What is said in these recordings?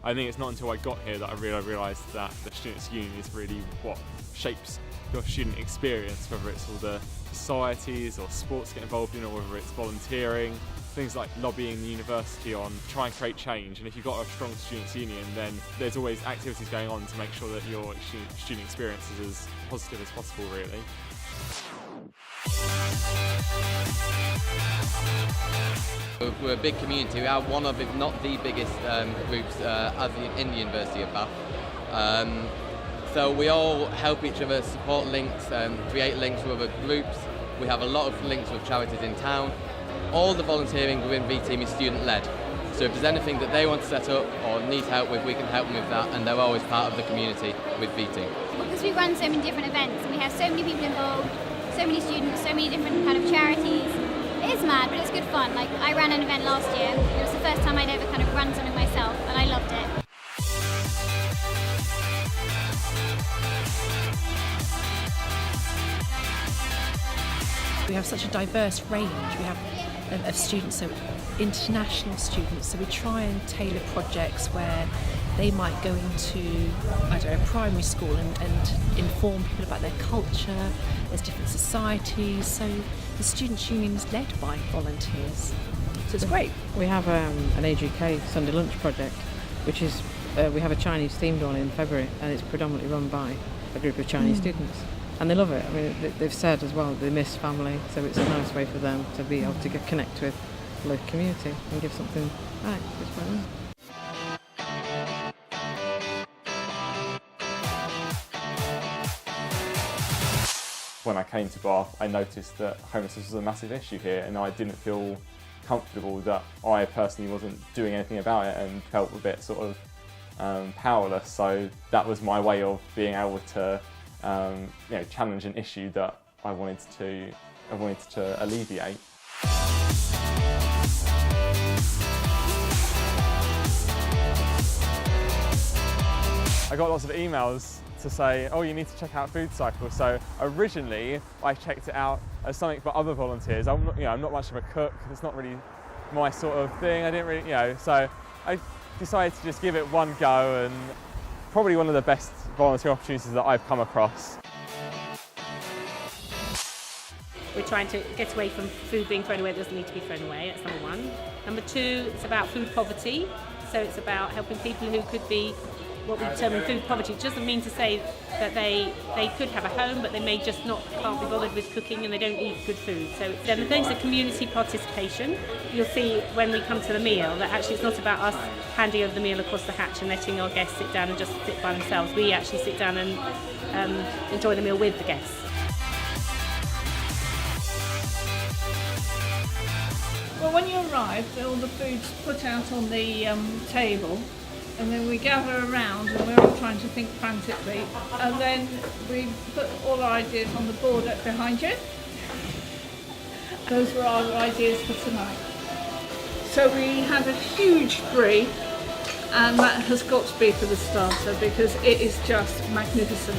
I think it's not until I got here that I realised that the Students' Union is really what shapes your student experience, whether it's all the societies or sports get involved in, or whether it's volunteering, things like lobbying the university on, try and create change. And if you've got a strong Students' Union, then there's always activities going on to make sure that your student experience is as positive as possible, really. We're a big community. We are one of, if not the biggest groups in the University of Bath. So we all help each other, support links, create links with other groups. We have a lot of links with charities in town. All the volunteering within V-Team is student-led. So if there's anything that they want to set up or need help with, we can help them with that, and they're always part of the community with V-Team. Because we run so many different events and we have so many people involved, so many students, so many different kind of charities. It is mad, but it's good fun. Like, I ran an event last year. It was the first time I'd ever kind of run something myself, and I loved it. We have such a diverse range. We have of students, so international students. So we try and tailor projects where they might go into, I don't know, primary school and inform people about their culture. There's different societies. So the Students' Union is led by volunteers. So it's great. We have an AGK Sunday Lunch project, which is, we have a Chinese themed one in February, and it's predominantly run by a group of Chinese students. And they love it. I mean, they've said as well they miss family, so it's a nice way for them to be able to connect with the local community and give something back. It's quite nice. When I came to Bath, I noticed that homelessness was a massive issue here, and I didn't feel comfortable that I personally wasn't doing anything about it, and felt a bit sort of powerless. So that was my way of being able to challenge an issue that I wanted to alleviate. I got lots of emails to say, oh, you need to check out Foodcycle. So originally I checked it out as something for other volunteers. I'm not much of a cook. It's not really my sort of thing. I didn't really, so I decided to just give it one go, and probably one of the best volunteer opportunities that I've come across. We're trying to get away from food being thrown away that doesn't need to be thrown away, that's number one. Number two, it's about food poverty. So it's about helping people who could be what we determine food poverty. It doesn't mean to say that they could have a home, but they may just can't be bothered with cooking and they don't eat good food. So then the things are community participation. You'll see when we come to the meal that actually it's not about us handing over the meal across the hatch and letting our guests sit down and just sit by themselves. We actually sit down and enjoy the meal with the guests. Well, when you arrive, all the food's put out on the table, and then we gather around and we're all trying to think frantically, and then we put all our ideas on the board up behind you. Those were our ideas for tonight. So we had a huge spree, and that has got to be for the starter because it is just magnificent.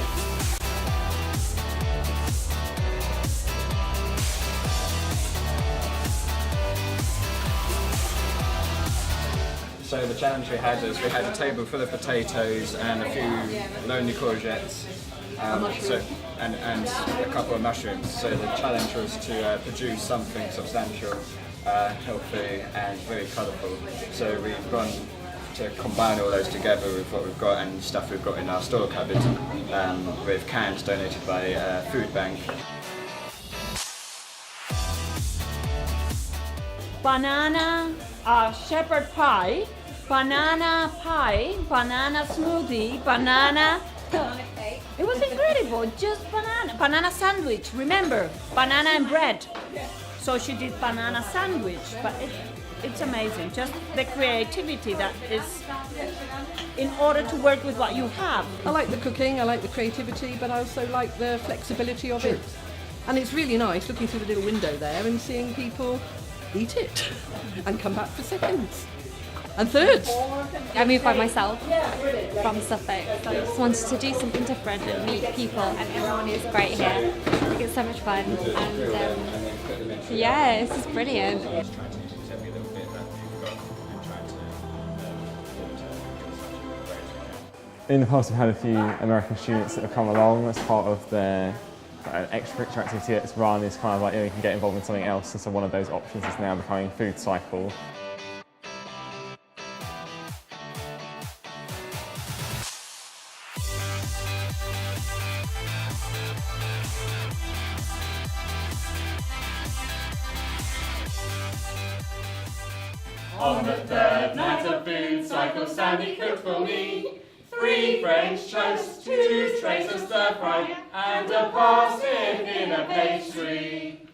So the challenge we had is we had a table full of potatoes and a few lonely courgettes, and a couple of mushrooms. So the challenge was to produce something substantial, healthy and very colourful. So we've gone to combine all those together with what we've got and stuff we've got in our store cupboard, with cans donated by Food Bank. Banana shepherd pie, banana smoothie, banana. It was incredible, just banana sandwich. Remember, banana and bread. So she did banana sandwich, but it's amazing. Just the creativity that is in order to work with what you have. I like the cooking, I like the creativity, but I also like the flexibility of it. And it's really nice looking through the little window there and seeing people eat it and come back for seconds and thirds. I moved by myself from Suffolk. I just wanted to do something different and meet people, and everyone is great here. I think it's so much fun, and yeah, this is brilliant. In the past, we've had a few American students that have come along as part of their extracurricular activity that's run. Is kind of like, you can get involved in something else, and so one of those options is now becoming Foodcycle. On the third night of Foodcycle, Sandy cooked for me 3 French toasts, 2 trays of stir fry, and a parsnip in a pastry.